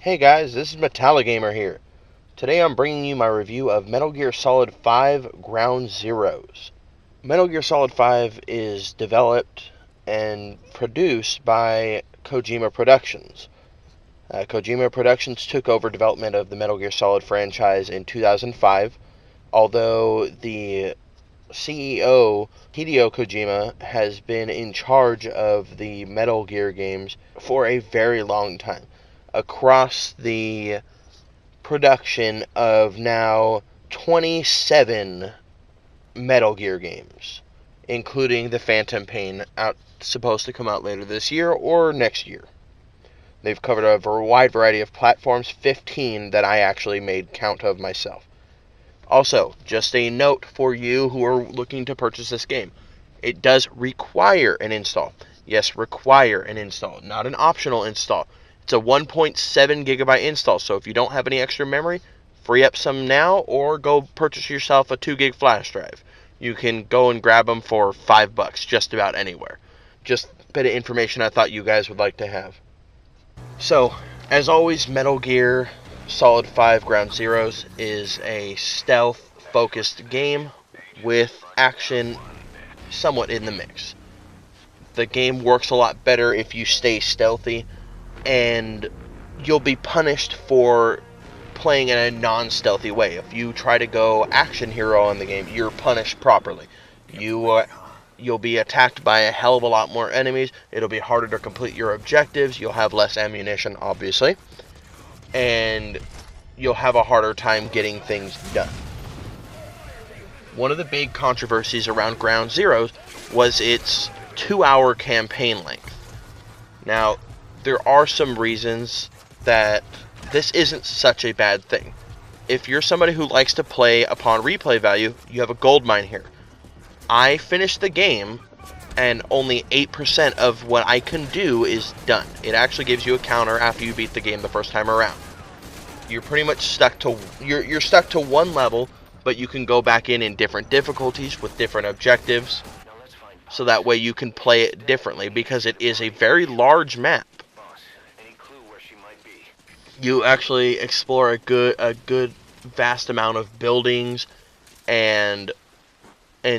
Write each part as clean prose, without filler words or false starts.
Hey guys, this is Metallagamer here. Today I'm bringing you my review of Metal Gear Solid 5 Ground Zeroes. Metal Gear Solid 5 is developed and produced by Kojima Productions. Kojima Productions took over development of the Metal Gear Solid franchise in 2005, although the CEO, Hideo Kojima, has been in charge of the Metal Gear games for a very long time, across the production of now 27 Metal Gear games, including the Phantom Pain, supposed to come out later this year or next year. They've covered a wide variety of platforms, 15 that I actually made count of myself. Also, just a note for you who are looking to purchase this game. It does require an install. Yes, require an install, not an optional install. It's a 1.7 gigabyte install, so if you don't have any extra memory, free up some now or go purchase yourself a 2 gig flash drive. You can go and grab them for $5 just about anywhere. Just a bit of information I thought you guys would like to have. So, as always, Metal Gear Solid 5 Ground Zeroes is a stealth-focused game with action somewhat in the mix. The game works a lot better if you stay stealthy, and you'll be punished for playing in a non-stealthy way. If you try to go action hero in the game, you're punished properly. You'll be attacked by a hell of a lot more enemies. It'll be harder to complete your objectives. You'll have less ammunition, obviously, and you'll have a harder time getting things done. One of the big controversies around Ground Zeroes was its 2-hour campaign length. Now, there are some reasons that this isn't such a bad thing. If you're somebody who likes to play upon replay value, you have a gold mine here. I finished the game, and only 8% of what I can do is done. It actually gives you a counter after you beat the game the first time around. You're pretty much stuck to you're stuck to one level, but you can go back in different difficulties with different objectives, so that way you can play it differently, because it is a very large map. You actually explore a good vast amount of buildings and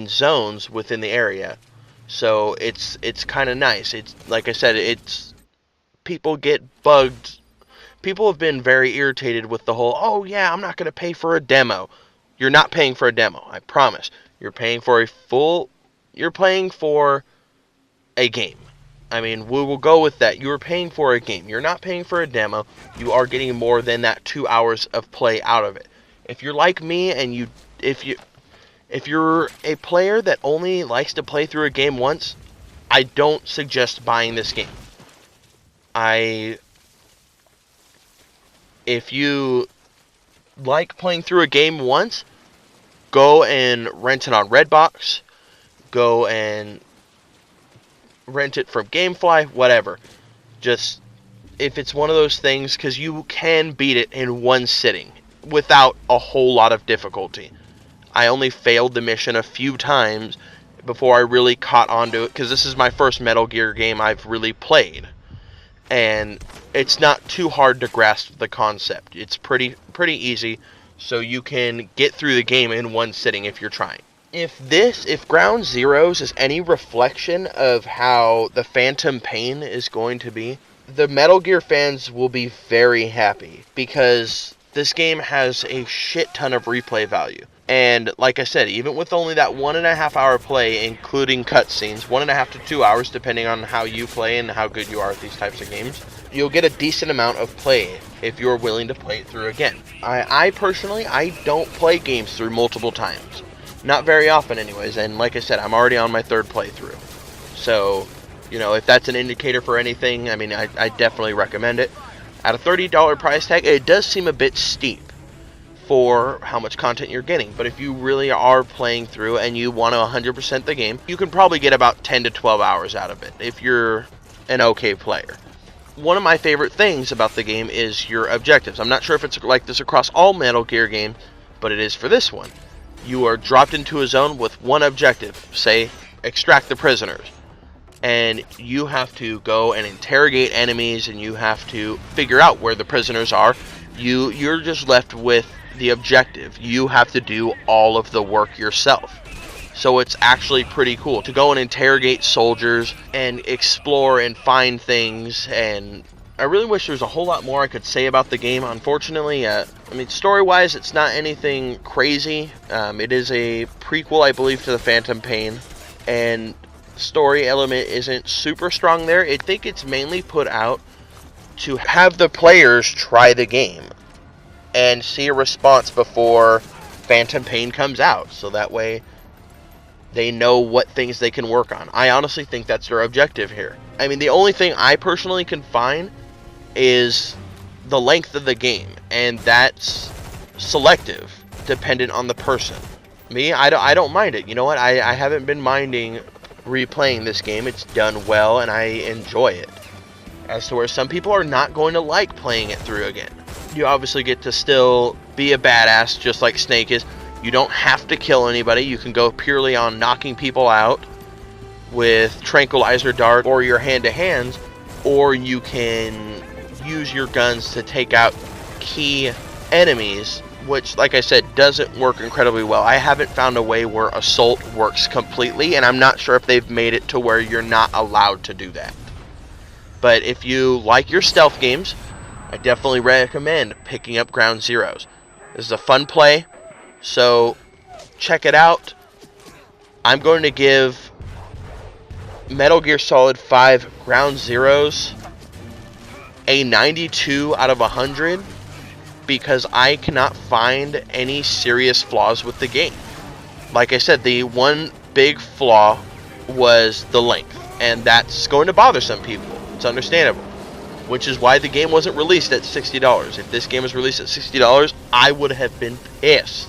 zones within the area. So it's kind of nice. It's like I said, people get bugged. People have been very irritated with the whole, "Oh yeah, I'm not going to pay for a demo." You're not paying for a demo, I promise. You're paying for a game. I mean, we will go with that. You're paying for a game. You're not paying for a demo. You are getting more than that 2 hours of play out of it. If you're like me and if you're a player that only likes to play through a game once, I don't suggest buying this game. If you like playing through a game once, go and rent it on Redbox. Go and rent it from Gamefly, whatever. Just, if it's one of those things, because you can beat it in one sitting without a whole lot of difficulty. I only failed the mission a few times before I really caught onto it, because this is my first Metal Gear game I've really played. And it's not too hard to grasp the concept. It's pretty easy, so you can get through the game in one sitting if you're trying. If Ground Zeroes is any reflection of how the Phantom Pain is going to be, the Metal Gear fans will be very happy, because this game has a shit ton of replay value. And like I said, even with only that 1.5 hour play, including cutscenes, 1.5 to 2 hours, depending on how you play and how good you are at these types of games, you'll get a decent amount of play if you're willing to play it through again. I personally, I don't play games through multiple times. Not very often anyways, and like I said, I'm already on my third playthrough. So, if that's an indicator for anything, I mean, I definitely recommend it. At a $30 price tag, it does seem a bit steep for how much content you're getting. But if you really are playing through and you want to 100% the game, you can probably get about 10 to 12 hours out of it if you're an okay player. One of my favorite things about the game is your objectives. I'm not sure if it's like this across all Metal Gear games, but it is for this one. You are dropped into a zone with one objective, say, extract the prisoners. and you have to go and interrogate enemies, and you have to figure out where the prisoners are. You're just left with the objective. You have to do all of the work yourself. So it's actually pretty cool to go and interrogate soldiers and explore and find things. And I really wish there was a whole lot more I could say about the game. Unfortunately, I mean, story-wise, it's not anything crazy. It is a prequel, I believe, to the Phantom Pain, and story element isn't super strong there. I think it's mainly put out to have the players try the game and see a response before Phantom Pain comes out, so that way they know what things they can work on. I honestly think that's their objective here. I mean, the only thing I personally can find is the length of the game, and that's selective, dependent on the person. Me, I don't mind it. You know what? I haven't been minding replaying this game. It's done well, and I enjoy it. As to where some people are not going to like playing it through again. You obviously get to still be a badass, just like Snake is. You don't have to kill anybody. You can go purely on knocking people out with Tranquilizer Dart or your hand-to-hands, or you can use your guns to take out key enemies, which, like I said, doesn't work incredibly well. I haven't found a way where Assault works completely, and I'm not sure if they've made it to where you're not allowed to do that. But if you like your stealth games, I definitely recommend picking up Ground Zeroes. This is a fun play, so check it out. I'm going to give Metal Gear Solid 5 Ground Zeroes a 92 out of 100 because I cannot find any serious flaws with the game. Like I said, the one big flaw was the length, and that's going to bother some people. It's understandable, which is why the game wasn't released at $60. If this game was released at $60, I would have been pissed.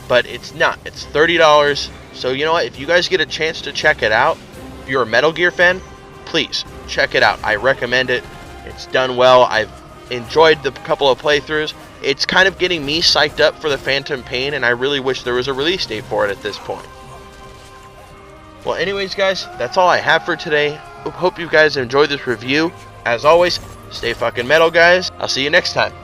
But it's not. It's $30. So you know what? If you guys get a chance to check it out, if you're a Metal Gear fan, please check it out. I recommend it. It's done well. I've enjoyed the couple of playthroughs. It's kind of getting me psyched up for the Phantom Pain, and I really wish there was a release date for it at this point. Well, anyways, guys, that's all I have for today. Hope you guys enjoyed this review. As always, stay fucking metal, guys. I'll see you next time.